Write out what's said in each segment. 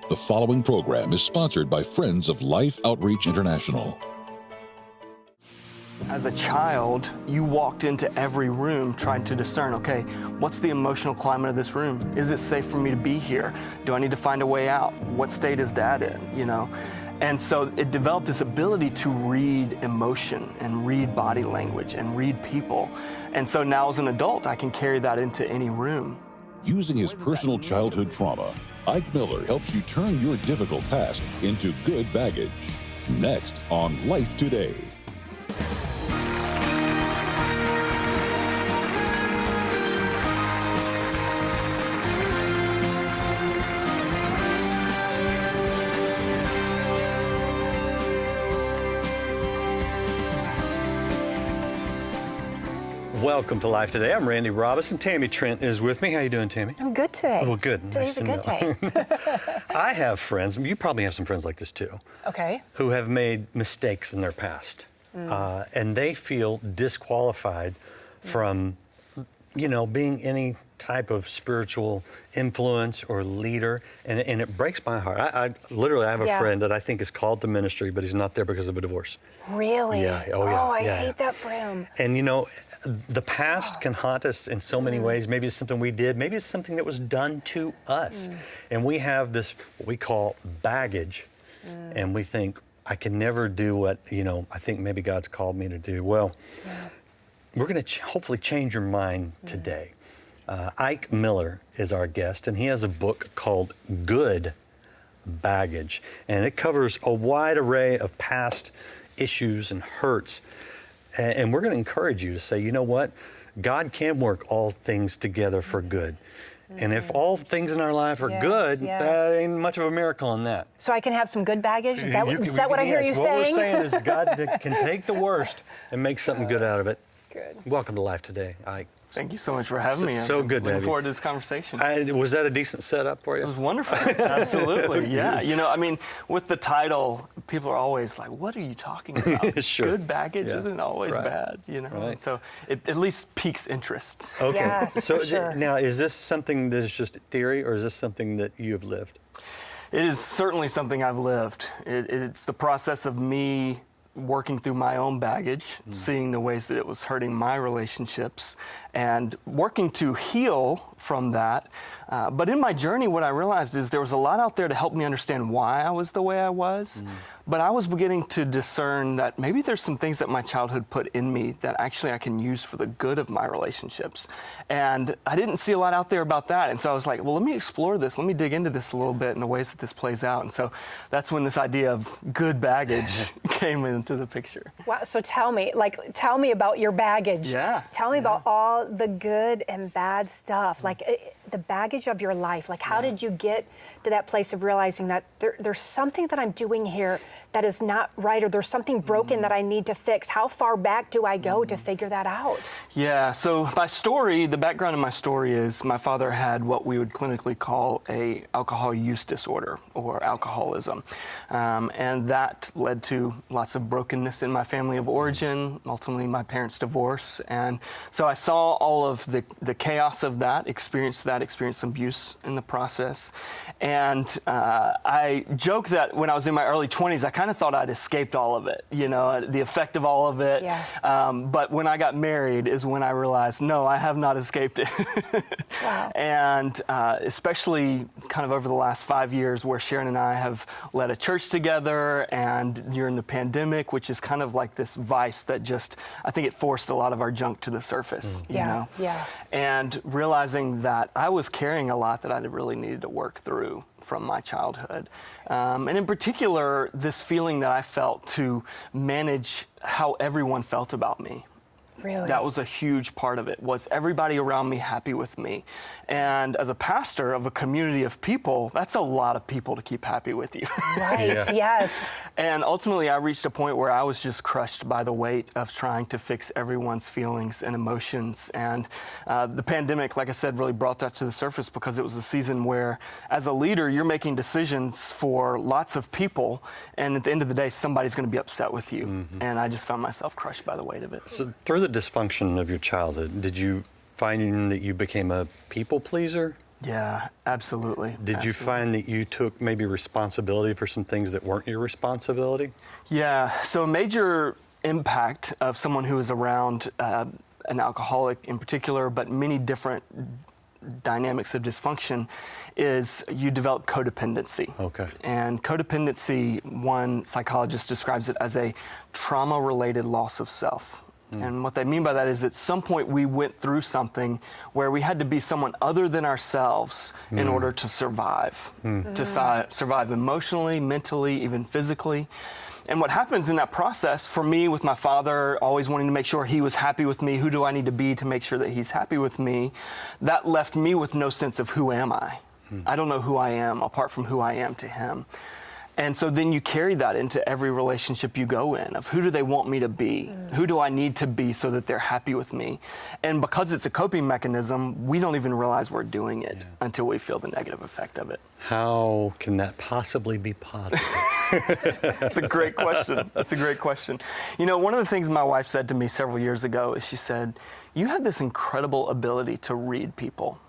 The following program is sponsored by Friends of Life Outreach International. As a child, you walked into every room trying to discern, okay, what's the emotional climate of this room? Is it safe for me to be here? Do I need to find a way out? What state is Dad in, you know? And so it developed this ability to read emotion and read body language and read people. And so now as an adult, I can carry that into any room. Using his personal childhood trauma, Ike Miller helps you turn your difficult past into good baggage. Next on Life Today. Welcome to Life Today. I'm Randy Robinson. Tammy Trent is with me. How you doing, Tammy? I'm good today. Well, good. Today's Nice a good day. I have friends, you probably have some friends like this too, Okay. who have made mistakes in their past. And they feel disqualified from, being any type of spiritual influence or leader. And it breaks my heart. I literally have a friend that I think is called to ministry, but he's not there because of a divorce. Really? Yeah. Oh, yeah. Oh, I Yeah, hate that for him. And the past can haunt us in so many ways. Maybe it's something we did. Maybe it's something that was done to us. And we have this, what we call baggage. And we think, I can never do what, I think maybe God's called me to do. Well, we're going to hopefully change your mind today. Ike Miller is our guest, and he has a book called Good Baggage. And it covers a wide array of past issues and hurts. And we're going to encourage you to say, you know what? God can work all things together for good. And if all things in our life are good, that ain't much of a miracle in that. So I can have some good baggage? Is that what I hear you saying? What we're saying is God can take the worst and make something good out of it. Good. Welcome to Life Today, Ike. Thank you so much for having me. So good to have Looking you. forward to this conversation. Was that a decent setup for you? It was wonderful. Absolutely. Yeah. With the title, people are always like, what are you talking about? Sure. Good baggage isn't always bad, Right. So it at least piques interest. Okay. Yes, so for sure. now, is this something that is just theory, or is this something that you have lived? It is certainly something I've lived. It's the process of me working through my own baggage, seeing the ways that it was hurting my relationships, and working to heal from that. But in my journey, what I realized is there was a lot out there to help me understand why I was the way I was. But I was beginning to discern that maybe there's some things that my childhood put in me that actually I can use for the good of my relationships. And I didn't see a lot out there about that. And so I was like, well, let me explore this. Let me dig into this a little bit and the ways that this plays out. And so that's when this idea of good baggage came into the picture. Wow, so tell me about your baggage. Yeah. Tell me about all the good and bad stuff, the baggage of your life. How did you get to that place of realizing that there's something that I'm doing here that is not right, or there's something broken that I need to fix? How far back do I go to figure that out? Yeah, so the background of my story is my father had what we would clinically call a alcohol use disorder or alcoholism. And that led to lots of brokenness in my family of origin, ultimately my parents' divorce. And so I saw all of the chaos of that, experienced some abuse in the process. And I joke that when I was in my early 20s, I kind of thought I'd escaped all of it, the effect of all of it. Yeah. But when I got married is when I realized, no, I have not escaped it. Wow. And especially kind of over the last 5 years where Sharon and I have led a church together, and during the pandemic, which is kind of like this vice that I think it forced a lot of our junk to the surface, you know? Yeah. And realizing that I was carrying a lot that I really needed to work through from my childhood. And in particular, this feeling that I felt to manage how everyone felt about me. Really? That was a huge part of it. Was everybody around me happy with me? And as a pastor of a community of people, that's a lot of people to keep happy with you. Right, yes. And ultimately, I reached a point where I was just crushed by the weight of trying to fix everyone's feelings and emotions. And the pandemic, like I said, really brought that to the surface because it was a season where, as a leader, you're making decisions for lots of people. And at the end of the day, somebody's going to be upset with you. And I just found myself crushed by the weight of it. So through the dysfunction of your childhood, did you find that you became a people pleaser? Yeah, absolutely. Did you find that you took maybe responsibility for some things that weren't your responsibility? Yeah, so a major impact of someone who is around an alcoholic in particular, but many different dynamics of dysfunction, is you develop codependency. Okay. And codependency, one psychologist describes it as a trauma-related loss of self. And what they mean by that is at some point we went through something where we had to be someone other than ourselves in order to survive, survive emotionally, mentally, even physically. And what happens in that process, for me with my father, always wanting to make sure he was happy with me, who do I need to be to make sure that he's happy with me, that left me with no sense of who am I. I don't know who I am apart from who I am to him. And so then you carry that into every relationship you go in of who do they want me to be? Who do I need to be so that they're happy with me? And because it's a coping mechanism, we don't even realize we're doing it until we feel the negative effect of it. How can that possibly be positive? That's a great question. That's a great question. You know, one of the things my wife said to me several years ago is she said, you have this incredible ability to read people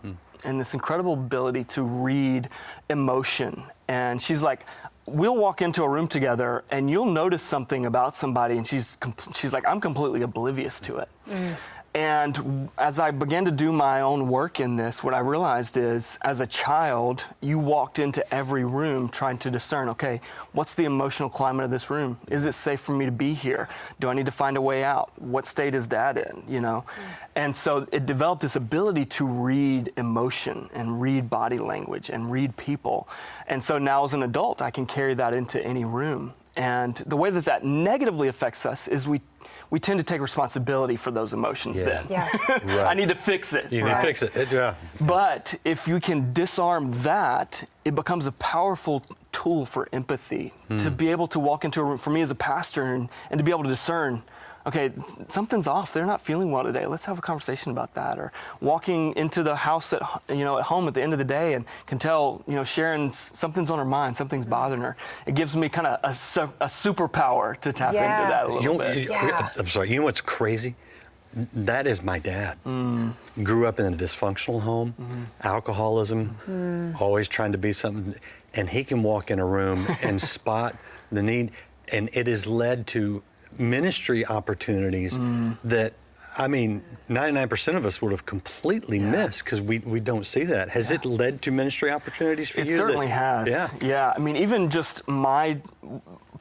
and this incredible ability to read emotion. And she's like, we'll walk into a room together and you'll notice something about somebody and she's like, I'm completely oblivious to it. And as I began to do my own work in this, what I realized is, as a child, you walked into every room trying to discern, okay, what's the emotional climate of this room? Is it safe for me to be here? Do I need to find a way out? What state is Dad in, you know? And so it developed this ability to read emotion and read body language and read people. And so now as an adult, I can carry that into any room. And the way that that negatively affects us is we tend to take responsibility for those emotions then. Yes. Right. I need to fix it. You need to fix it. Yeah. But if you can disarm that, it becomes a powerful tool for empathy, to be able to walk into a room, for me as a pastor, and to be able to discern, okay, something's off. They're not feeling well today. Let's have a conversation about that. Or walking into the house at home at the end of the day and can tell, Sharon, something's on her mind, something's bothering her. It gives me kind of a superpower to tap into that a little bit. I'm sorry. You know what's crazy? That is my dad. Grew up in a dysfunctional home, alcoholism, always trying to be something. And he can walk in a room and spot the need. And it has led to ministry opportunities that, I mean, 99% of us would have completely missed because we don't see that. Has it led to ministry opportunities for you? It certainly has. Yeah. I mean, even just my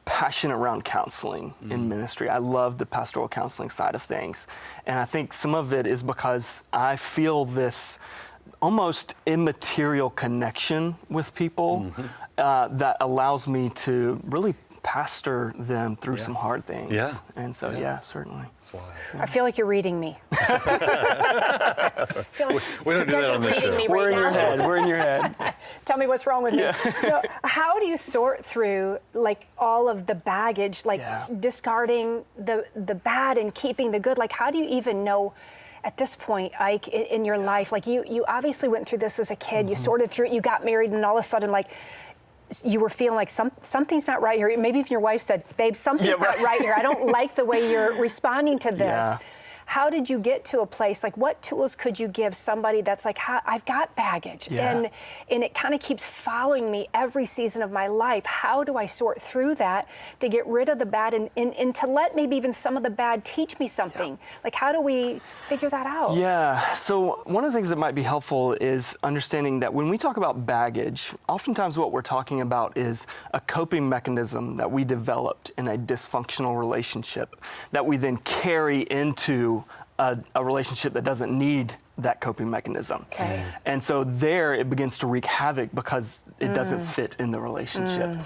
passion around counseling in ministry. I love the pastoral counseling side of things. And I think some of it is because I feel this almost immaterial connection with people that allows me to really pastor them through some hard things. Yeah. And so, certainly. That's why. I feel like you're reading me. We don't do that on this show. We're in your head. We're in your head. Tell me what's wrong with me. So how do you sort through like all of the baggage, like discarding the bad and keeping the good? Like, how do you even know at this point, Ike, in your life? Like, you obviously went through this as a kid. You sorted through it. You got married, and all of a sudden, like, you were feeling like something's not right here. Maybe even your wife said, babe, something's not right here. I don't like the way you're responding to this. Yeah. How did you get to a place, like what tools could you give somebody that's like, I've got baggage and it kind of keeps following me every season of my life. How do I sort through that to get rid of the bad and to let maybe even some of the bad teach me something? Like, how do we figure that out? Yeah, so one of the things that might be helpful is understanding that when we talk about baggage, oftentimes what we're talking about is a coping mechanism that we developed in a dysfunctional relationship that we then carry into a relationship that doesn't need that coping mechanism. Okay. And so there it begins to wreak havoc because it doesn't fit in the relationship.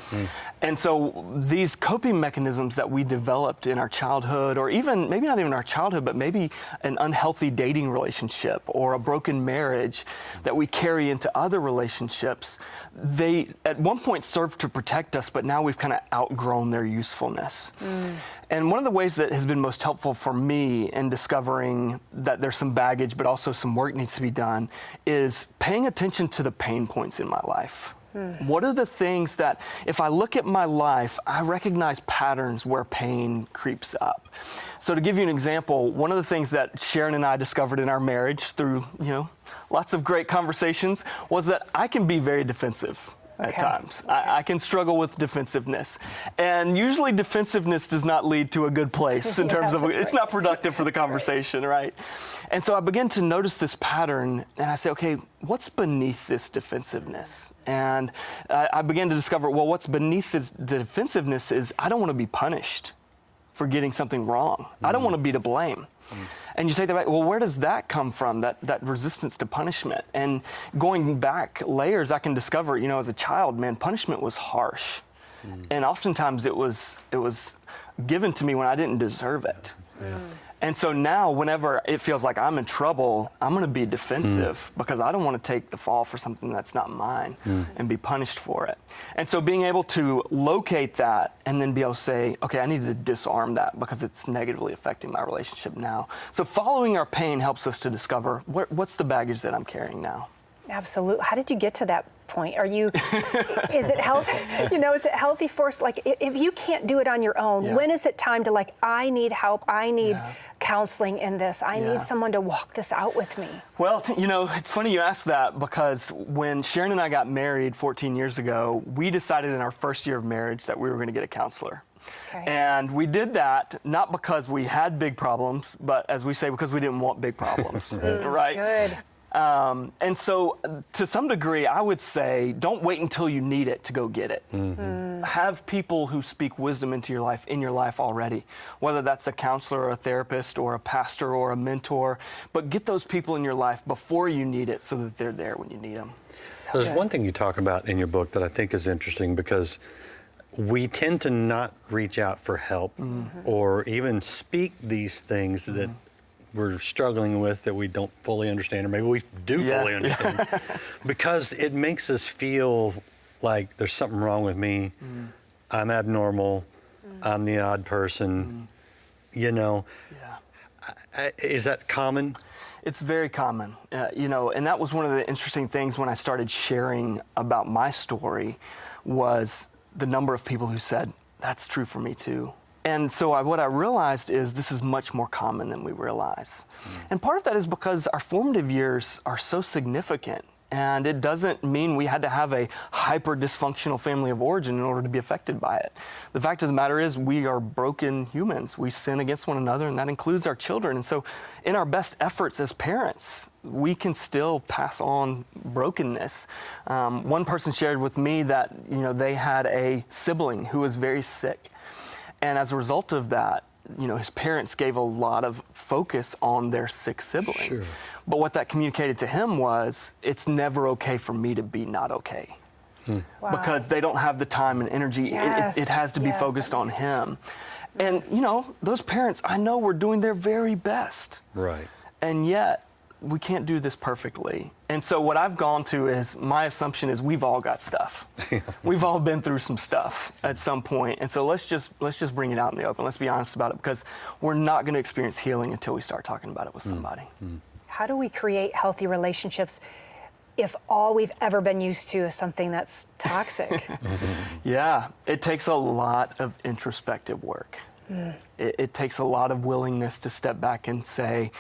And so these coping mechanisms that we developed in our childhood, or even maybe not even our childhood, but maybe an unhealthy dating relationship or a broken marriage that we carry into other relationships, they at one point served to protect us, but now we've kind of outgrown their usefulness. And one of the ways that has been most helpful for me in discovering that there's some baggage, but also some work needs to be done, is paying attention to the pain points in my life. What are the things that, if I look at my life, I recognize patterns where pain creeps up? So to give you an example, one of the things that Sharon and I discovered in our marriage through, lots of great conversations was that I can be very defensive. At times. I can struggle with defensiveness. And usually defensiveness does not lead to a good place in terms of, it's not productive for the conversation, right? And so I began to notice this pattern and I say, okay, what's beneath this defensiveness? And I began to discover, well, what's beneath the defensiveness is I don't want to be punished for getting something wrong. I don't want to be to blame. And you say that, well, where does that come from, that resistance to punishment? And going back layers, I can discover, as a child, man, punishment was harsh. And oftentimes it was given to me when I didn't deserve it. And so now whenever it feels like I'm in trouble, I'm going to be defensive because I don't want to take the fall for something that's not mine and be punished for it. And so being able to locate that and then be able to say, okay, I need to disarm that because it's negatively affecting my relationship now. So following our pain helps us to discover what's the baggage that I'm carrying now. Absolutely. How did you get to that point? Is it healthy? Is it healthy for us? Like, if you can't do it on your own, when is it time to I need help. I need counseling in this. I need someone to walk this out with me. Well, it's funny you ask that because when Sharon and I got married 14 years ago, we decided in our first year of marriage that we were going to get a counselor. And we did that not because we had big problems, but as we say, because we didn't want big problems, right? Good. And so to some degree, I would say, don't wait until you need it to go get it. Have people who speak wisdom into your life already, whether that's a counselor or a therapist or a pastor or a mentor, but get those people in your life before you need it so that they're there when you need them. There's one thing you talk about in your book that I think is interesting because we tend to not reach out for help or even speak these things that we're struggling with that we don't fully understand, or maybe we do fully understand, because it makes us feel like there's something wrong with me. I'm abnormal. I'm the odd person. Is that common? It's very common, and that was one of the interesting things when I started sharing about my story was the number of people who said, that's true for me too. And so what I realized is this is much more common than we realize. And part of that is because our formative years are so significant. And it doesn't mean we had to have a hyper-dysfunctional family of origin in order to be affected by it. The fact of the matter is we are broken humans. We sin against one another, and that includes our children. And so in our best efforts as parents, we can still pass on brokenness. One person shared with me that they had a sibling who was very sick. And as a result of that, his parents gave a lot of focus on their sick sibling. Sure. But what that communicated to him was, it's never okay for me to be not okay. Wow. Because they don't have the time and energy. Yes. It has to be focused on him. And, those parents, I know, were doing their very best. Right. And yet, we can't do this perfectly. And so what I've gone to is, my assumption is we've all got stuff. We've all been through some stuff at some point. And so let's just bring it out in the open. Let's be honest about it, because we're not going to experience healing until we start talking about it with somebody. How do we create healthy relationships if all we've ever been used to is something that's toxic? Yeah, it takes a lot of introspective work. It takes a lot of willingness to step back and say,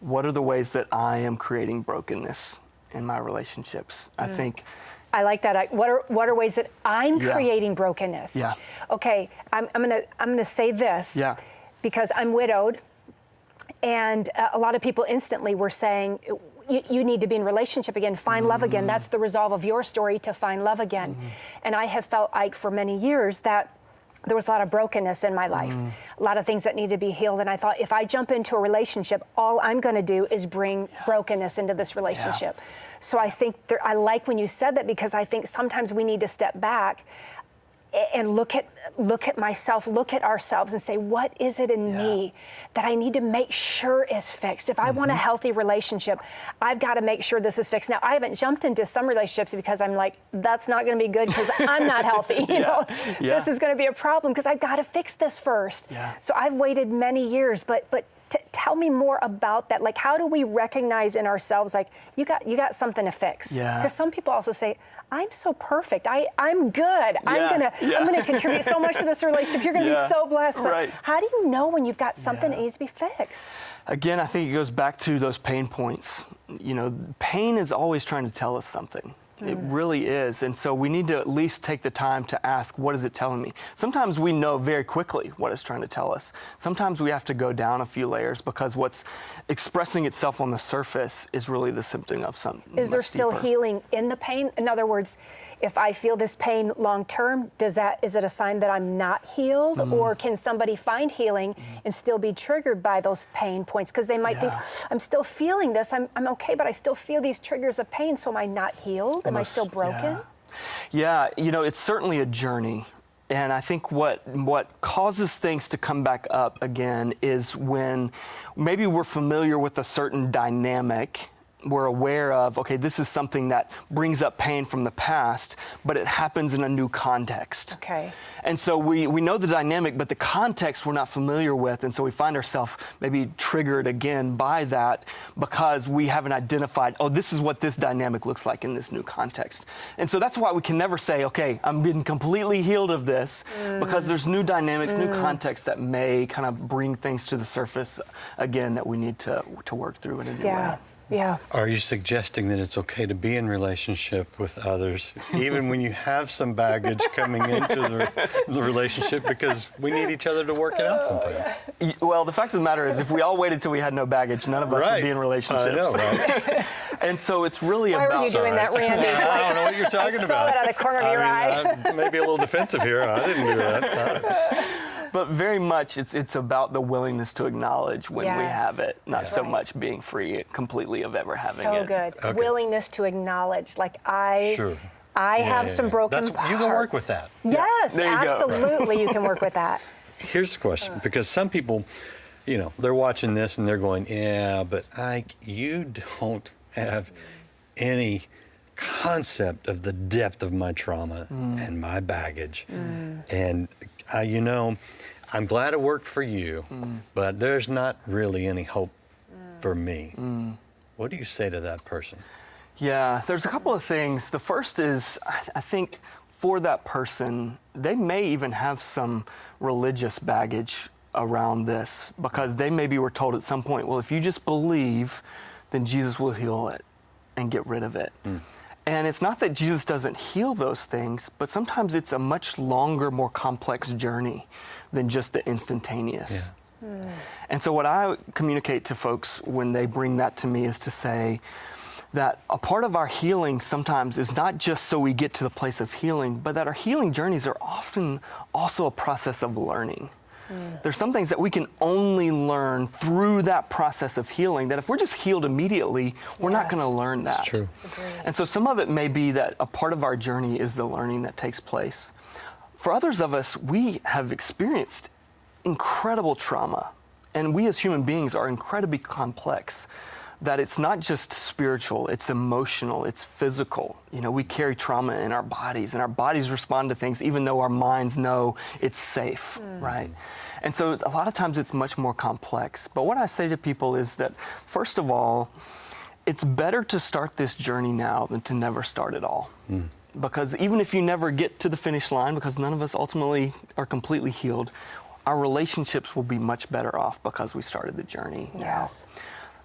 what are the ways that I am creating brokenness in my relationships? I think. I like that. What are ways that I'm creating brokenness? Yeah. Okay, I'm gonna say this. Yeah. Because I'm widowed, and a lot of people instantly were saying, you need to be in relationship again, find love again. That's the resolve of your story, to find love again. And I have felt like for many years that there was a lot of brokenness in my life, a lot of things that needed to be healed. And I thought, if I jump into a relationship, all I'm going to do is bring brokenness into this relationship. So I think I like when you said that, because I think sometimes we need to step back and look at myself, look at ourselves, and say, what is it in me that I need to make sure is fixed? If I want a healthy relationship, I've got to make sure this is fixed. Now, I haven't jumped into some relationships because I'm like, that's not going to be good because I'm not healthy. This is going to be a problem because I've got to fix this first. So I've waited many years, but Tell me more about that. Like, how do we recognize in ourselves, like, you got something to fix? Yeah. Because some people also say, I'm so perfect. I'm good. I'm gonna contribute so much to this relationship. You're gonna be so blessed. But how do you know when you've got something that needs to be fixed? Again, I think it goes back to those pain points. You know, pain is always trying to tell us something. It really is. And so we need to at least take the time to ask, what is it telling me? Sometimes we know very quickly what it's trying to tell us. Sometimes we have to go down a few layers because what's expressing itself on the surface is really the symptom of something. Is there still healing in the pain? In other words, if I feel this pain long term, is it a sign that I'm not healed? Or can somebody find healing and still be triggered by those pain points? Because they might think, I'm still feeling this, I'm okay, but I still feel these triggers of pain, so am I not healed? Am I still broken? Yeah, you know, it's certainly a journey. And I think what causes things to come back up again is when maybe we're familiar with a certain dynamic. We're aware of, okay, this is something that brings up pain from the past, but it happens in a new context. Okay. And so we know the dynamic, but the context we're not familiar with, and so we find ourselves maybe triggered again by that because we haven't identified, oh, this is what this dynamic looks like in this new context. And so that's why we can never say, okay, I'm being completely healed of this, because there's new dynamics, new contexts that may kind of bring things to the surface again that we need to work through in a new way. Yeah. Are you suggesting that it's okay to be in relationship with others, even when you have some baggage coming into the relationship, because we need each other to work it out sometimes? Well, the fact of the matter is, if we all waited till we had no baggage, none of us would be in relationships. I know, right? And so it's really Why about... were you doing that, Randy? I don't know what you're talking about. I saw that out of the corner of your eye. I may be a little defensive here. I didn't do that. But very much, it's about the willingness to acknowledge when we have it, not so much being free completely of ever having it. So good. Okay. Willingness to acknowledge, like I have some broken parts. You can work with that. Yes, absolutely, you can work with that. Here's the question, because some people, you know, they're watching this and they're going, yeah, but Ike, you don't have any concept of the depth of my trauma and my baggage. And, you know, I'm glad it worked for you, but there's not really any hope for me. What do you say to that person? Yeah, there's a couple of things. The first is, I think for that person, they may even have some religious baggage around this, because they maybe were told at some point, well, if you just believe, then Jesus will heal it and get rid of it. And it's not that Jesus doesn't heal those things, but sometimes it's a much longer, more complex journey than just the instantaneous. And so what I communicate to folks when they bring that to me is to say that a part of our healing sometimes is not just so we get to the place of healing, but that our healing journeys are often also a process of learning. There's some things that we can only learn through that process of healing, that if we're just healed immediately, we're not going to learn that. That's true. And so some of it may be that a part of our journey is the learning that takes place. For others of us, we have experienced incredible trauma, and we as human beings are incredibly complex. That it's not just spiritual, it's emotional, it's physical. You know, we carry trauma in our bodies, and our bodies respond to things even though our minds know it's safe, right? And so a lot of times it's much more complex. But what I say to people is that, first of all, it's better to start this journey now than to never start at all. Because even if you never get to the finish line, because none of us ultimately are completely healed, our relationships will be much better off because we started the journey now.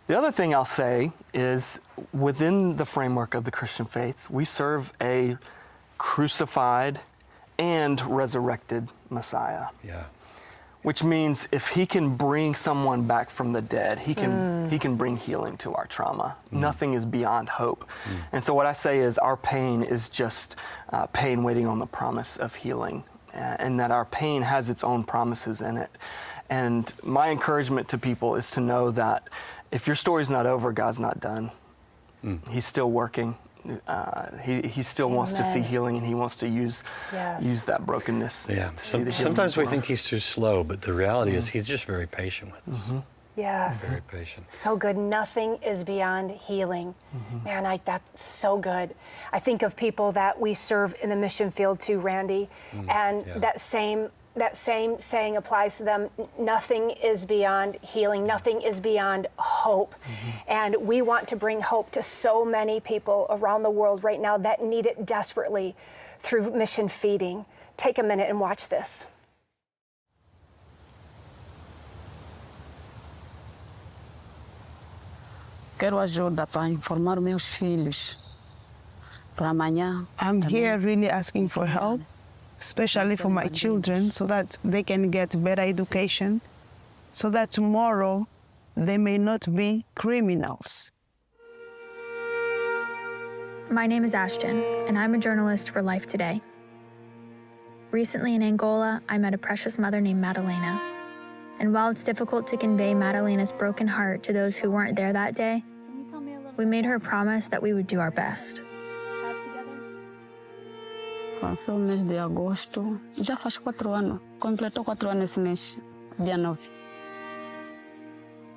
The other thing I'll say is, within the framework of the Christian faith, we serve a crucified and resurrected Messiah. Which means if he can bring someone back from the dead, he can bring healing to our trauma. Nothing is beyond hope. And so what I say is, our pain is just pain waiting on the promise of healing, and that our pain has its own promises in it. And my encouragement to people is to know that if your story's not over, God's not done. He's still working. He still wants to see healing, and he wants to use that brokenness. Sometimes we think he's too slow, but the reality is he's just very patient with us. Yes. Very patient. So good. Nothing is beyond healing. Man, that's so good. I think of people that we serve in the mission field too, Randy, and that same that same saying applies to them. Nothing is beyond healing. Nothing is beyond hope. And we want to bring hope to so many people around the world right now that need it desperately through mission feeding. Take a minute and watch this. Quero ajuda para informar meus filhos. Para amanhã. I'm here really asking for help, especially for my children, so that they can get better education, so that tomorrow they may not be criminals. My name is Ashton, and I'm a journalist for Life Today. Recently in Angola, I met a precious mother named Madalena. And while it's difficult to convey Madalena's broken heart to those who weren't there that day, we made her promise that we would do our best. Passou o mês de agosto, já faz 4 anos. Completou 4 anos esse mês, dia 9.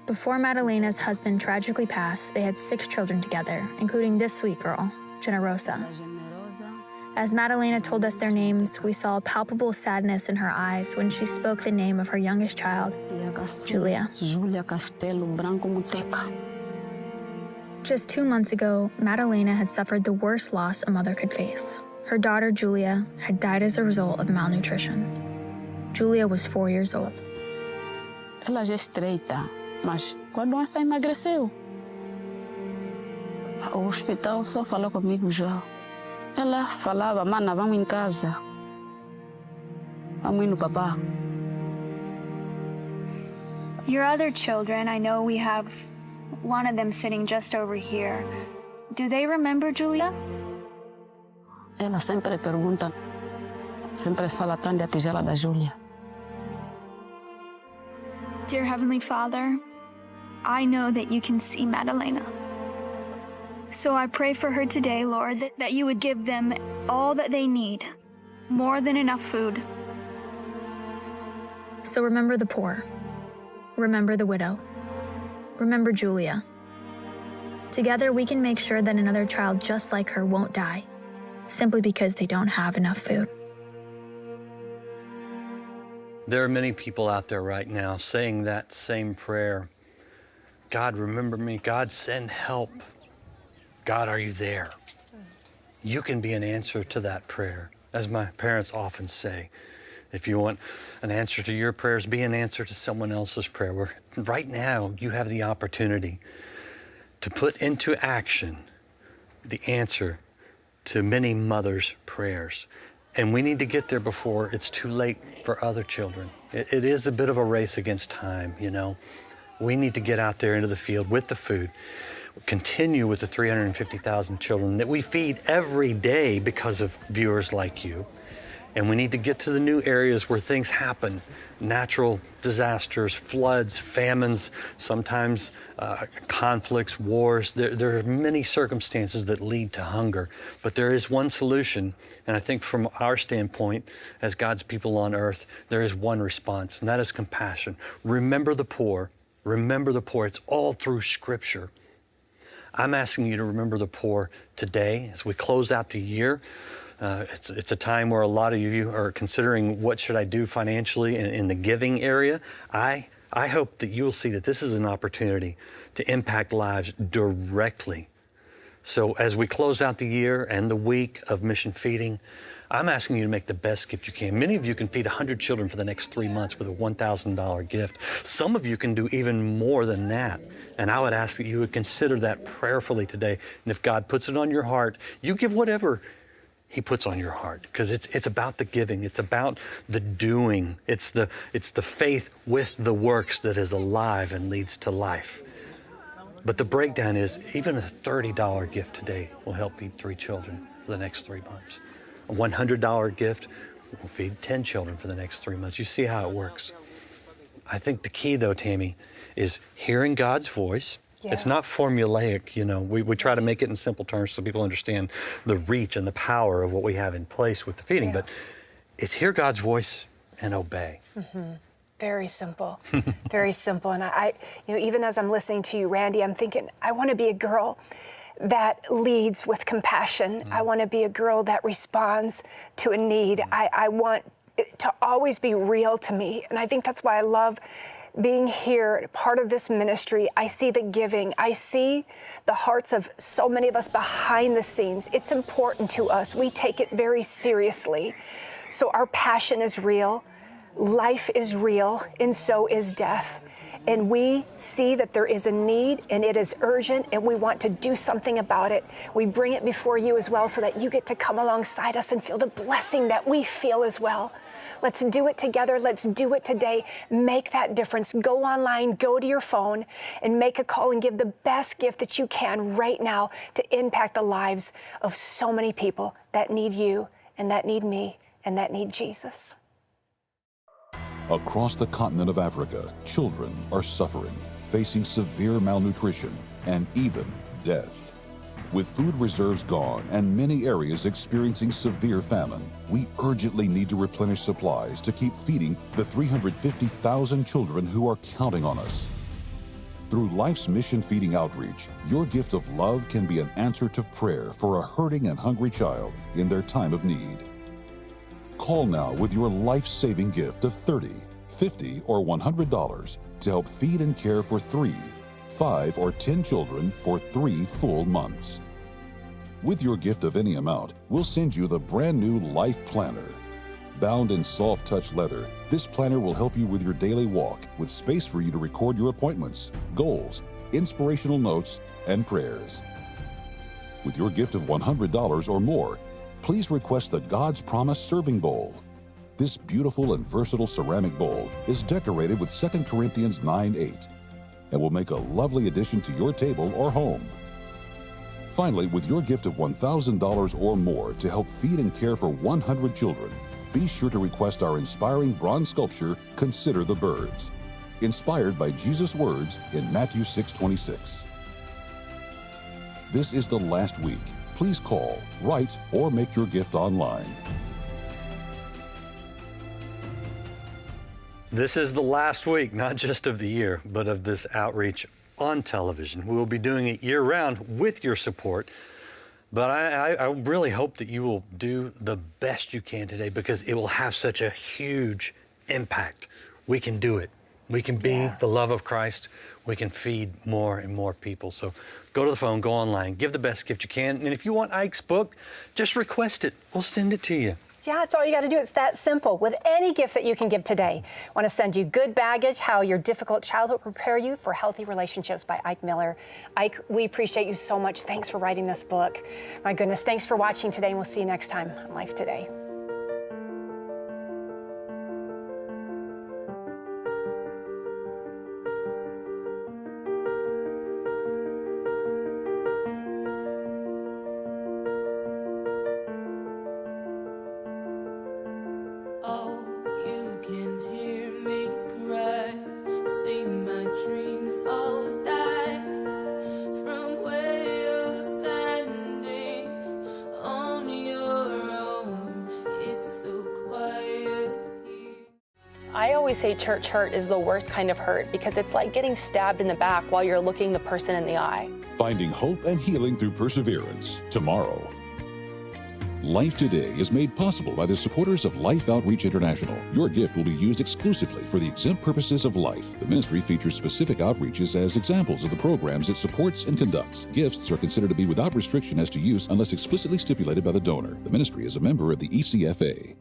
Before Madalena's husband tragically passed, they had 6 children together, including this sweet girl, Generosa. As Madalena told us their names, we saw a palpable sadness in her eyes when she spoke the name of her youngest child, Julia. Julia Castelo Branco Muteca. Just 2 months ago, Madalena had suffered the worst loss a mother could face. Her daughter, Julia, had died as a result of malnutrition. Julia was 4 years old. Ela já é estreita, mas com a doença emagreceu. O hospital só falou comigo já. Ela falava, mana, vamos em casa. Vamos ir no papá. Your other children, I know we have one of them sitting just over here. Do they remember Julia? Ela sempre pergunta, sempre fala tão de tigela da Júlia. Dear Heavenly Father, I know that you can see Madalena. So I pray for her today, Lord, that you would give them all that they need, more than enough food. So remember the poor. Remember the widow. Remember Julia. Together, we can make sure that another child just like her won't die, simply because they don't have enough food. There are many people out there right now saying that same prayer. God, remember me. God, send help. God, are you there? You can be an answer to that prayer. As my parents often say, if you want an answer to your prayers, be an answer to someone else's prayer. Right now, you have the opportunity to put into action the answer to many mothers' prayers. And we need to get there before it's too late for other children. It is a bit of a race against time, you know. We need to get out there into the field with the food. Continue with the 350,000 children that we feed every day because of viewers like you. And we need to get to the new areas where things happen. Natural disasters, floods, famines, sometimes conflicts, wars. There are many circumstances that lead to hunger. But there is one solution, and I think from our standpoint, as God's people on earth, there is one response, and that is compassion. Remember the poor. Remember the poor. It's all through Scripture. I'm asking you to remember the poor today as we close out the year. It's a time where a lot of you are considering what should I do financially in the giving area. I hope that you'll see that this is an opportunity to impact lives directly. So as we close out the year and the week of mission feeding, I'm asking you to make the best gift you can. Many of you can feed 100 children for the next 3 months with a $1,000 gift. Some of you can do even more than that. And I would ask that you would consider that prayerfully today. And if God puts it on your heart, you give whatever He puts on your heart, because it's about the giving. It's about the doing. It's the faith with the works that is alive and leads to life. But the breakdown is even a $30 gift today will help feed 3 children for the next 3 months. A $100 gift will feed 10 children for the next 3 months. You see how it works. I think the key, though, Tammy, is hearing God's voice. Yeah. It's not formulaic, you know. We try to make it in simple terms so people understand the reach and the power of what we have in place with the feeding. Yeah. But it's hear God's voice and obey. Mm-hmm. Very simple, very simple. And I, even as I'm listening to you, Randy, I'm thinking, I want to be a girl that leads with compassion. I want to be a girl that responds to a need. I want to always be real to me. And I think that's why I love being here, part of this ministry. I see the giving. I see the hearts of so many of us behind the scenes. It's important to us. We take it very seriously. So our passion is real. Life is real, and so is death. And we see that there is a need, and it is urgent, and we want to do something about it. We bring it before you as well so that you get to come alongside us and feel the blessing that we feel as well. Let's do it together. Let's do it today. Make that difference. Go online, go to your phone, and make a call and give the best gift that you can right now to impact the lives of so many people that need you, and that need me, and that need Jesus. Across the continent of Africa, children are suffering, facing severe malnutrition and even death. With food reserves gone and many areas experiencing severe famine, we urgently need to replenish supplies to keep feeding the 350,000 children who are counting on us. Through Life's Mission Feeding Outreach, your gift of love can be an answer to prayer for a hurting and hungry child in their time of need. Call now with your life-saving gift of $30, $50, or $100 to help feed and care for 3, 5, or 10 children for 3 full months. With your gift of any amount, we'll send you the brand new Life Planner. Bound in soft-touch leather, this planner will help you with your daily walk with space for you to record your appointments, goals, inspirational notes, and prayers. With your gift of $100 or more, please request the God's Promise Serving Bowl. This beautiful and versatile ceramic bowl is decorated with 2 Corinthians 9:8 and will make a lovely addition to your table or home. Finally, with your gift of $1,000 or more to help feed and care for 100 children, be sure to request our inspiring bronze sculpture, Consider the Birds, inspired by Jesus' words in Matthew 6:26. This is the last week. Please call, write, or make your gift online. This is the last week, not just of the year, but of this outreach on television. We will be doing it year-round with your support. But I really hope that you will do the best you can today, because it will have such a huge impact. We can do it. We can be the love of Christ. We can feed more and more people. So go to the phone, go online, give the best gift you can. And if you want Ike's book, just request it. We'll send it to you. Yeah, it's all you got to do. It's that simple. With any gift that you can give today. I want to send you Good Baggage, How Your Difficult Childhood Prepare You for Healthy Relationships by Ike Miller. Ike, we appreciate you so much. Thanks for writing this book. My goodness, thanks for watching today, and we'll see you next time on Life Today. I always say church hurt is the worst kind of hurt because it's like getting stabbed in the back while you're looking the person in the eye. Finding hope and healing through perseverance, tomorrow. Life Today is made possible by the supporters of Life Outreach International. Your gift will be used exclusively for the exempt purposes of life. The ministry features specific outreaches as examples of the programs it supports and conducts. Gifts are considered to be without restriction as to use unless explicitly stipulated by the donor. The ministry is a member of the ECFA.